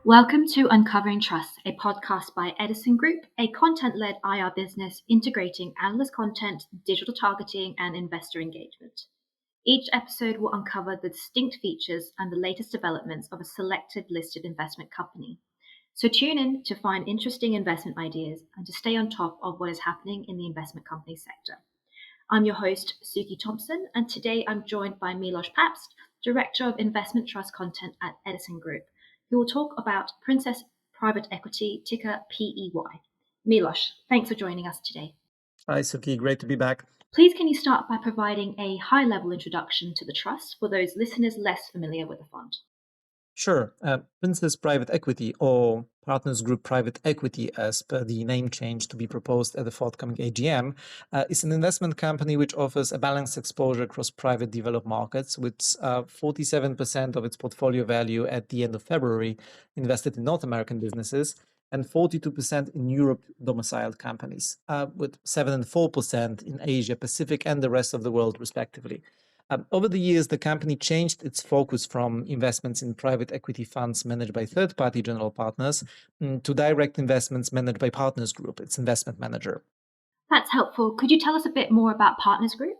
Welcome to Uncovering Trust, a podcast by Edison Group, a content-led IR business integrating analyst content, digital targeting, and investor engagement. Each episode will uncover the distinct features and the latest developments of a selected listed investment company. So tune in to find interesting investment ideas and to stay on top of what is happening in the investment company sector. I'm your host, Suki Thompson, and today I'm joined by Milosz Papst, Director of Investment Trust Content at Edison Group, who will talk about Princess Private Equity, ticker PEY. Milosz, thanks for joining us today. Hi, Suki. Great to be back. Please can you start by providing a high-level introduction to the trust for those listeners less familiar with the fund? Sure. Princess Private Equity, or Partners Group Private Equity, as per the name change to be proposed at the forthcoming AGM, is an investment company which offers a balanced exposure across private developed markets, with 47% of its portfolio value at the end of February invested in North American businesses and 42% in Europe domiciled companies, with 7 and 4% in Asia Pacific and the rest of the world, respectively. Over the years, the company changed its focus from investments in private equity funds managed by third-party general partners to direct investments managed by Partners Group, its investment manager. That's helpful. Could you tell us a bit more about Partners Group?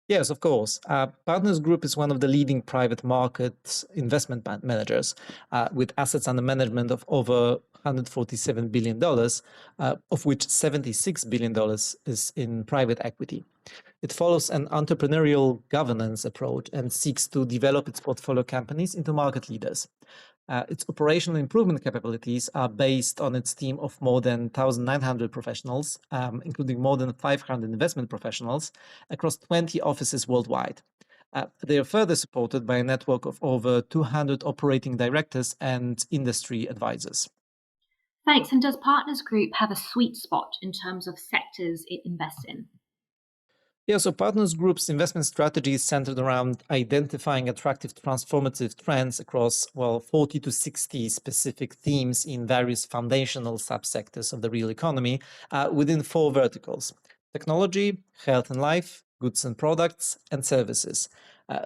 Yes, of course. Partners Group is one of the leading private market investment managers with assets under management of over $147 billion, of which $76 billion is in private equity. It follows an entrepreneurial governance approach and seeks to develop its portfolio companies into market leaders. Its operational improvement capabilities are based on its team of more than 1,900 professionals, including more than 500 investment professionals across 20 offices worldwide. They are further supported by a network of over 200 operating directors and industry advisors. Thanks. And does Partners Group have a sweet spot in terms of sectors it invests in? Yeah, so Partners Group's investment strategy is centered around identifying attractive transformative trends across, 40 to 60 specific themes in various foundational subsectors of the real economy within four verticals: technology, health and life, goods and products, and services.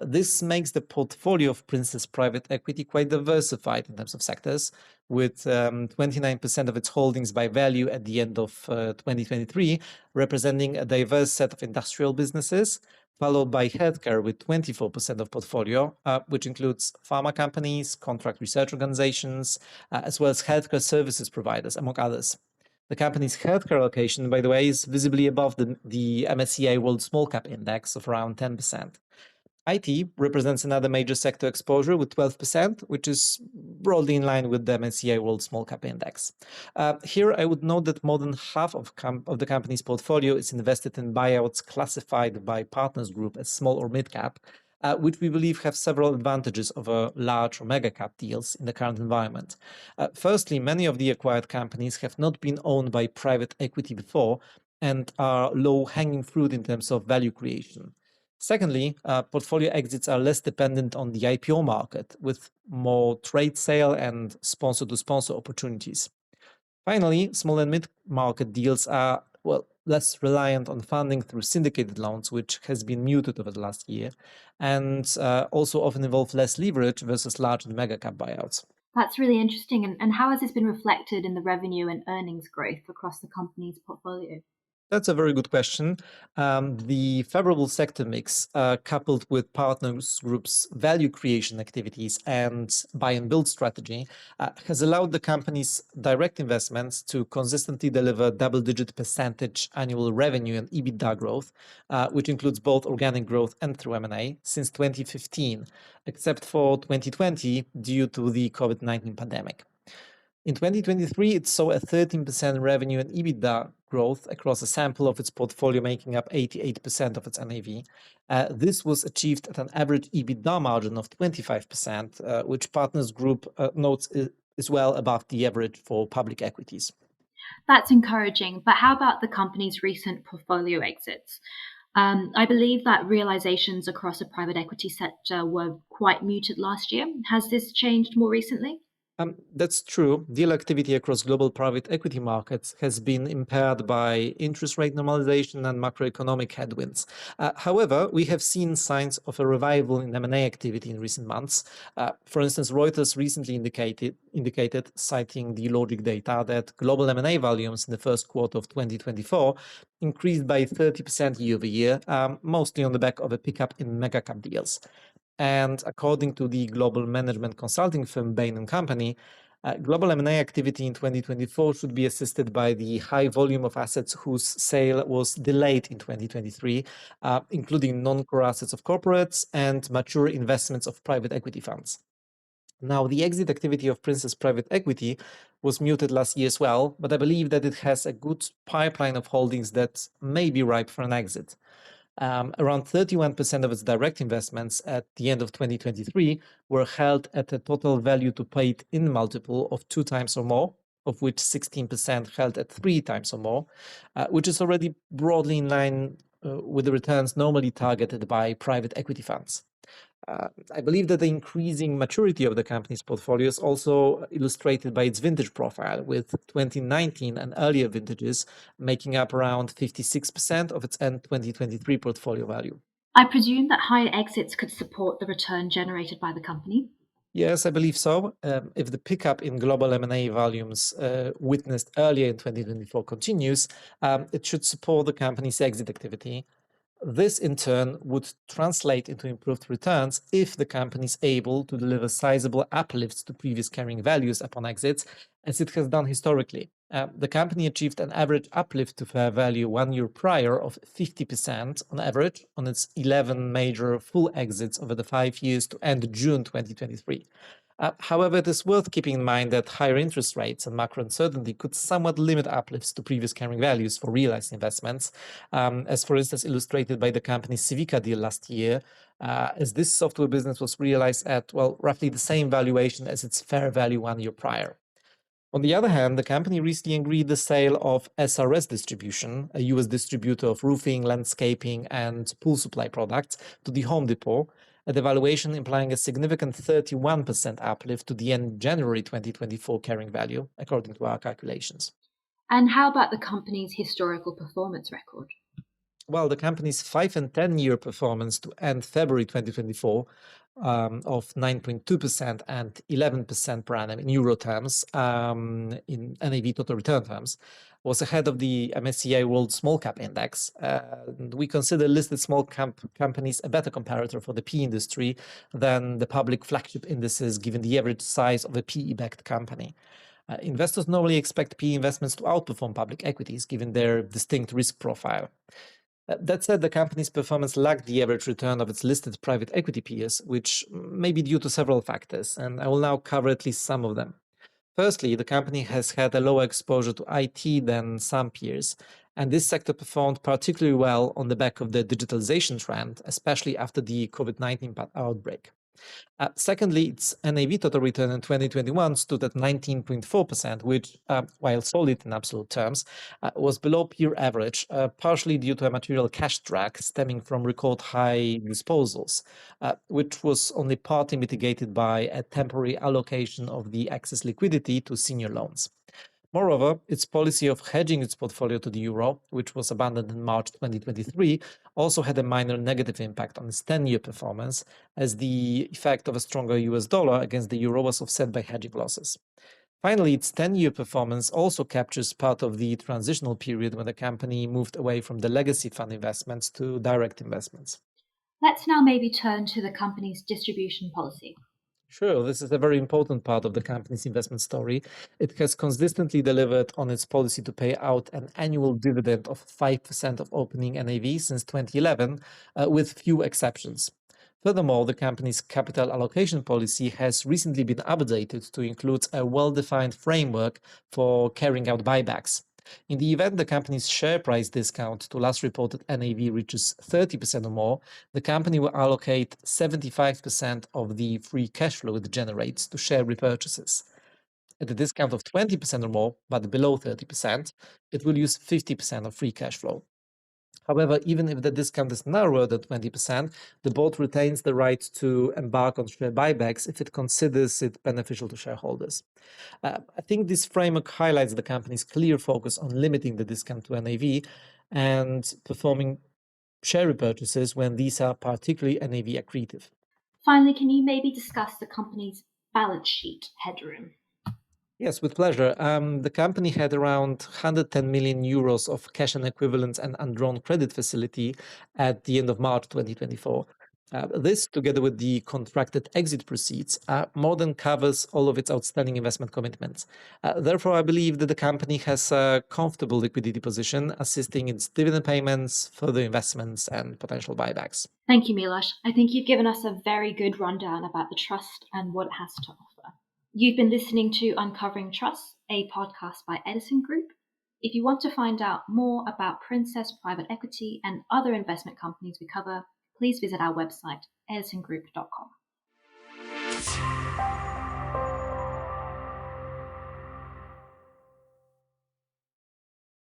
This makes the portfolio of Princess Private Equity quite diversified in terms of sectors, with 29% of its holdings by value at the end of 2023, representing a diverse set of industrial businesses, followed by healthcare with 24% of portfolio, which includes pharma companies, contract research organizations, as well as healthcare services providers, among others. The company's healthcare allocation, by the way, is visibly above the MSCI World Small Cap Index of around 10%. IT represents another major sector exposure with 12%, which is broadly in line with the MSCI World Small Cap Index. Here, I would note that more than half of the company's portfolio is invested in buyouts classified by Partners Group as small or mid cap, which we believe have several advantages over large or mega cap deals in the current environment. Firstly, many of the acquired companies have not been owned by private equity before and are low-hanging fruit in terms of value creation. Secondly, portfolio exits are less dependent on the IPO market, with more trade sale and sponsor-to-sponsor opportunities. Finally, small and mid-market deals are less reliant on funding through syndicated loans, which has been muted over the last year, and also often involve less leverage versus large and mega cap buyouts. That's really interesting. And how has this been reflected in the revenue and earnings growth across the company's portfolio? That's a very good question. The favorable sector mix, coupled with Partners Group's value creation activities and buy and build strategy, has allowed the company's direct investments to consistently deliver double-digit percentage annual revenue and EBITDA growth, which includes both organic growth and through M&A, since 2015, except for 2020 due to the COVID-19 pandemic. In 2023, it saw a 13% revenue and EBITDA growth across a sample of its portfolio, making up 88% of its NAV. This was achieved at an average EBITDA margin of 25%, which Partners Group notes is well above the average for public equities. That's encouraging. But how about the company's recent portfolio exits? I believe that realizations across the private equity sector were quite muted last year. Has this changed more recently? That's true. Deal activity across global private equity markets has been impaired by interest rate normalization and macroeconomic headwinds. However, we have seen signs of a revival in M&A activity in recent months. For instance, Reuters recently indicated, citing the Logic data, that global M&A volumes in the first quarter of 2024 increased by 30% year over year, mostly on the back of a pickup in mega cap deals. And according to the global management consulting firm Bain and Company, global M&A activity in 2024 should be assisted by the high volume of assets whose sale was delayed in 2023, including non-core assets of corporates and mature investments of private equity funds. Now, the exit activity of Princess Private Equity was muted last year as well, but I believe that it has a good pipeline of holdings that may be ripe for an exit. Around 31% of its direct investments at the end of 2023 were held at a total value to paid in multiple of 2 times or more, of which 16% held at 3 times or more, which is already broadly in line with the returns normally targeted by private equity funds. I believe that the increasing maturity of the company's portfolio is also illustrated by its vintage profile, with 2019 and earlier vintages making up around 56% of its end 2023 portfolio value. I presume that higher exits could support the return generated by the company. Yes, I believe so. If the pickup in global M&A volumes witnessed earlier in 2024 continues, it should support the company's exit activity. This, in turn, would translate into improved returns if the company is able to deliver sizable uplifts to previous carrying values upon exits, as it has done historically. The company achieved an average uplift to fair value 1 year prior of 50% on average on its 11 major full exits over the 5 years to end June 2023. However, it is worth keeping in mind that higher interest rates and macro uncertainty could somewhat limit uplifts to previous carrying values for realized investments, as for instance illustrated by the company's Civica deal last year, as this software business was realized at, well, roughly the same valuation as its fair value 1 year prior. On the other hand, the company recently agreed the sale of SRS Distribution, a US distributor of roofing, landscaping, and pool supply products, to the Home Depot, at a valuation implying a significant 31% uplift to the end January 2024 carrying value, according to our calculations. And how about the company's historical performance record? Well, the company's 5 and 10-year performance to end February 2024 of 9.2% and 11% per annum in euro terms, in NAV total return terms, was ahead of the MSCI World Small Cap Index. We consider listed small companies a better comparator for the PE industry than the public flagship indices, given the average size of a PE-backed company. Investors normally expect PE investments to outperform public equities, given their distinct risk profile. That said, the company's performance lagged the average return of its listed private equity peers, which may be due to several factors, and I will now cover at least some of them. Firstly, the company has had a lower exposure to IT than some peers, and this sector performed particularly well on the back of the digitalization trend, especially after the COVID-19 outbreak. Secondly, its NAV total return in 2021 stood at 19.4%, which, while solid in absolute terms, was below peer average, partially due to a material cash drag stemming from record high disposals, which was only partly mitigated by a temporary allocation of the excess liquidity to senior loans. Moreover, its policy of hedging its portfolio to the euro, which was abandoned in March 2023, also had a minor negative impact on its 10-year performance, as the effect of a stronger US dollar against the euro was offset by hedging losses. Finally, its 10-year performance also captures part of the transitional period when the company moved away from the legacy fund investments to direct investments. Let's now maybe turn to the company's distribution policy. Sure, this is a very important part of the company's investment story. It has consistently delivered on its policy to pay out an annual dividend of 5% of opening NAV since 2011, with few exceptions. Furthermore, the company's capital allocation policy has recently been updated to include a well-defined framework for carrying out buybacks. In the event the company's share price discount to last reported NAV reaches 30% or more, the company will allocate 75% of the free cash flow it generates to share repurchases. At a discount of 20% or more, but below 30%, it will use 50% of free cash flow. However, even if the discount is narrower than 20%, the board retains the right to embark on share buybacks if it considers it beneficial to shareholders. I think this framework highlights the company's clear focus on limiting the discount to NAV and performing share repurchases when these are particularly NAV accretive. Finally, can you maybe discuss the company's balance sheet headroom? Yes, with pleasure. The company had around 110 million euros of cash and equivalents and undrawn credit facility at the end of March 2024. This, together with the contracted exit proceeds, more than covers all of its outstanding investment commitments. Therefore, I believe that the company has a comfortable liquidity position, assisting its dividend payments, further investments, and potential buybacks. Thank you, Milosz. I think you've given us a very good rundown about the trust and what it has to offer. You've been listening to Uncovering Trust, a podcast by Edison Group. If you want to find out more about Princess Private Equity and other investment companies we cover, please visit our website, edisongroup.com.